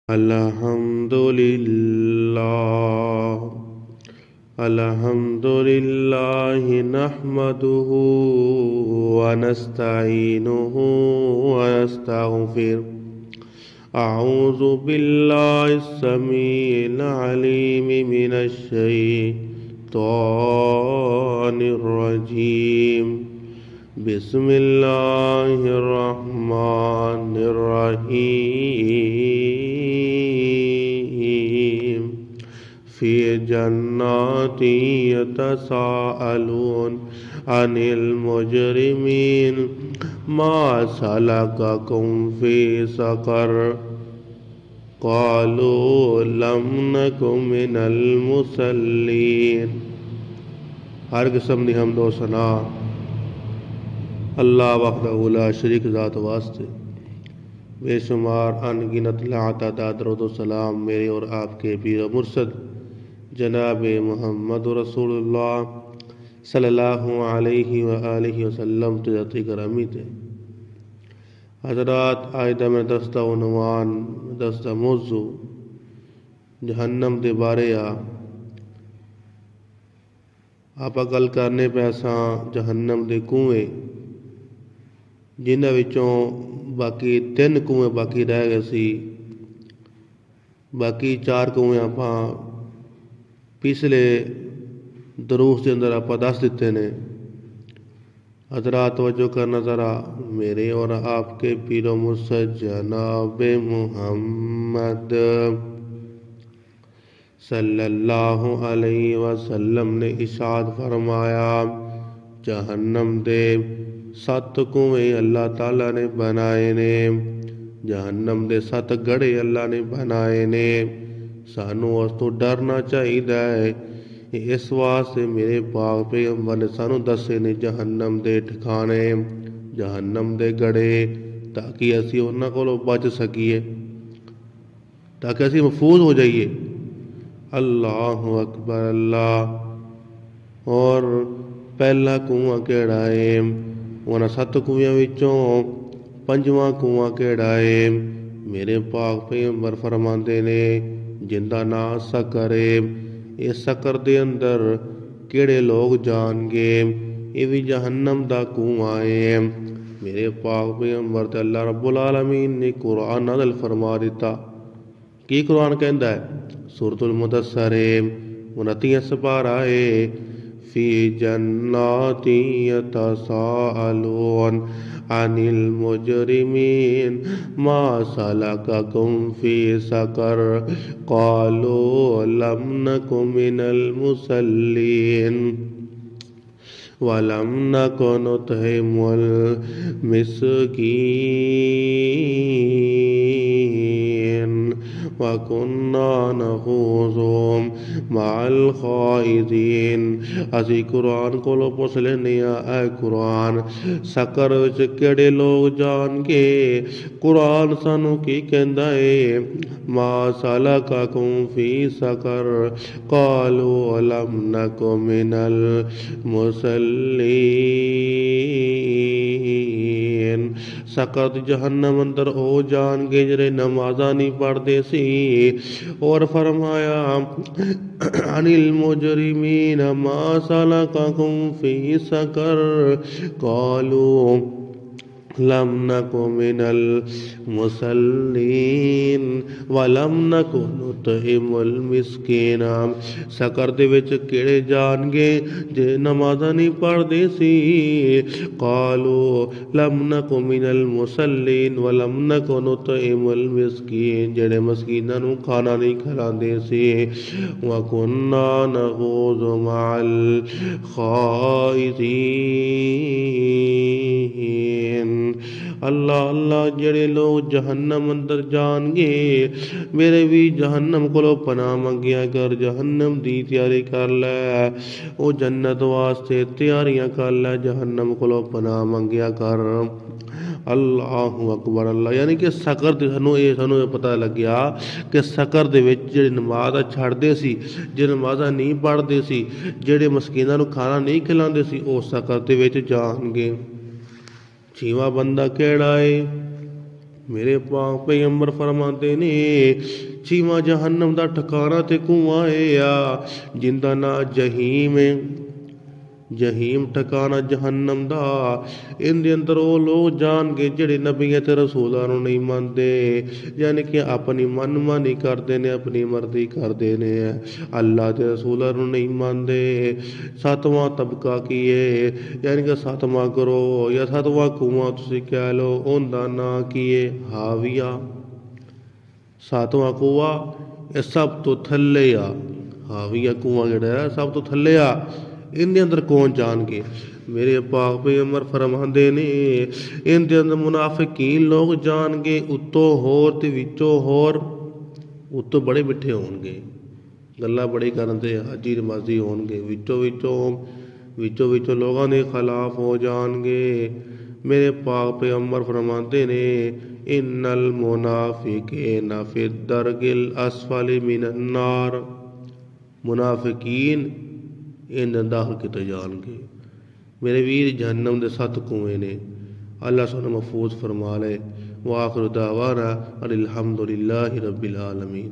अल्हम्दुलिल्लाह नहमदुहु व नस्तईनुहु व नस्तगफिरुह। अऊज़ु बिल्लाहिस समीइल अलीम मिनश शैतानिर रजीम। बिस्मिल्लाहिर रहमानिर रहीम। फ़ी जन्नाति यतसाअलून अनिल मुजरिमीन मा सलककुम फ़ी सक़र क़ालू लम नकु मिनल मुसल्लीन। हर किस्म दी हम्द व सना अल्लाह वहदहु ला शरीक ज़ात वास्ते। बेशुमार अनगिनत लातादाद दरूद व सलाम मेरे और आपके पीर मुर्शद जनाब मोहम्मद रसूलुल्लाह सल्लल्लाहु अलैहि व आलिहि वसल्लम तजती करामी थे। हज़रात, आज मैं दस्ता उनवान दस्ता मौजू जहन्नम दे बारे आप गल करने पैसा जहन्नम दे कुएं जिन्हां विचों बाकी 3 कुएं बाकी रह गए सी। बाकी 4 कुएं आपां पिछले दरूस के अंदर आप दस दिते ने। हज़रात तवज्जो करना ज़रा, मेरे और आपके पीरो मुर्शद जनाब मुहम्मद सल्लल्लाहु अलैहि वसल्लम ने इरशाद फरमाया, जहन्नम दे 7 कुएं अल्लाह ताला ने बनाए ने। जहन्नम दे 7 गड़े अल्लाह ने बनाए ने। सानू उस तो डरना चाहिए। इस वास्ते मेरे पाक पैगंबर ने सानू दसे ने जहन्नम दे ठिकाने, जहन्नम दे गड़े, ताकि असी उन्हां कोलों बच सकीए, ताकि असी महफूज हो जाइए। अल्लाहु अकबर अल्लाह। और पहला कुआं केड़ा है? उन्हां 7 कुएं विचों 5वां कुआं केड़ा है? मेरे पाक पैगंबर फरमाते ने जिंदा ना सकर है। इस सकर दे अंदर केड़े लोग जाणगे? ये भी जहन्नम दा कुआं है। मेरे पाक पैगंबर ते अल्लाह रब्बुल आलमीन ने कुरान नाज़िल फरमा दिता। की कुरान कहंदा है? सूरतुल मुदस्सर 29 पारा है। फ़ी जन्नाति यतसाअलून अनिल मुजरिमीन मा सलककुम फ़ी सक़र क़ालू लम नकु मिनल मुसल्लीन वलम नकु नुत्इमुल मिस्कीन वकुन्ना नख़ूज़ु मअल ख़ाइज़ीन। असी कुरान कोलों पुछ लेने ऐ कुरान, सकर विच केड़े लोग जाणगे? कुरान सानू की कहंदा है? मा सलककुम फ़ी सक़र क़ालू लम नकु मिनल मुसल्लीन। सकर जहन्नम अंदर ओ जाणगे जिहड़े नमाज़ां नहीं पढ़दे सी। और फरमाया अनिल मुजरिमीन मा सलककुम फ़ी सक़र क़ालू लम नकु मिनल मुसल्लीन वलम नकु नुत्इमुल मिस्कीन। सकर दे विच केड़े जाणगे जे नमाज़ां नहीं पढ़दे सी। क़ालू लम नकु मिनल मुसल्लीन वलम नकु नुत्इमुल मिस्कीन, जेड़े मस्कीनां नूं खाना नहीं खिलांदे सी। वकुन्ना नख़ूज़ु मअल ख़ाइज़ीन। अल्लाह अल्लाह, जेड़े लोग जहन्नम अंदर जाणगे मेरे भी जहन्नम कोलों पनाह मंगिया कर। जहन्नम दी तैयारी कर लै, ओ जन्नत वास्ते तैयारियां कर लै। जहन्नम कोलों पनाह मंगिया कर। अल्लाहु अकबर अल्लाह। यानी कि सकर ते सानू पता लग्या कि सकर दे विच जेड़े नमाज़ छड्डदे सी, जे नमाज़ां नहीं पढ़दे सी, जेड़े मस्कीनां नूं खाना नहीं खिलांदे सी, ओ सकर दे विच जाणगे। 6वां बंदा केड़ा है? मेरे पाक पैगंबर फरमाते ने छीवां जहन्नम दा ठिकाना ते कुआं आ जिंदा ना जहीम है। जहीम ठिकाना जहन्नम दा। इहदे अंदर वो लोग जाणगे जिहड़े नबियां ते रसूलां नूं नहीं मनदे, यानी कि अपनी मनमानी करदे ने, अपनी मर्जी करदे ने, अल्लाह ते रसूलां नूं नहीं मनदे। सतवां तबका की है, यानी कि सतवां ग्रोह या सतवां कुआं तुसीं कह लो, उहदा नां की है हाविया। सतवां कुआ ਇਹ सब तो थल्ले आ। हाविया कुआं ਜਿਹੜਾ ਹੈ सब तो थल्ले आ। इहदे अंदर कौन जाणगे? मेरे पाक पैगंबर फरमांदे ने इहदे अंदर मुनाफिकीन लोग जाणगे, उत्तों होर ते विचों होर। उत्तों बड़े मिठे होणगे, गल्लां बड़ी करन ते हाजी नमाजी होणगे, विचों विचों लोगों के खिलाफ हो जाणगे। मेरे पाक पैगंबर फरमांदे ने इन्नल मुनाफिकीन फी दरकिल अस्फली मिनन नार। मुनाफिकीन इन्हां दाखल किते जाणगे। मेरे वीर जहन्नम दे 7 कुएं ने। अल्लाह सानूं महफूज फरमा ले। व आखिर दावाना अनिल हम्दुलिल्लाहि रब्बिल आलमीन।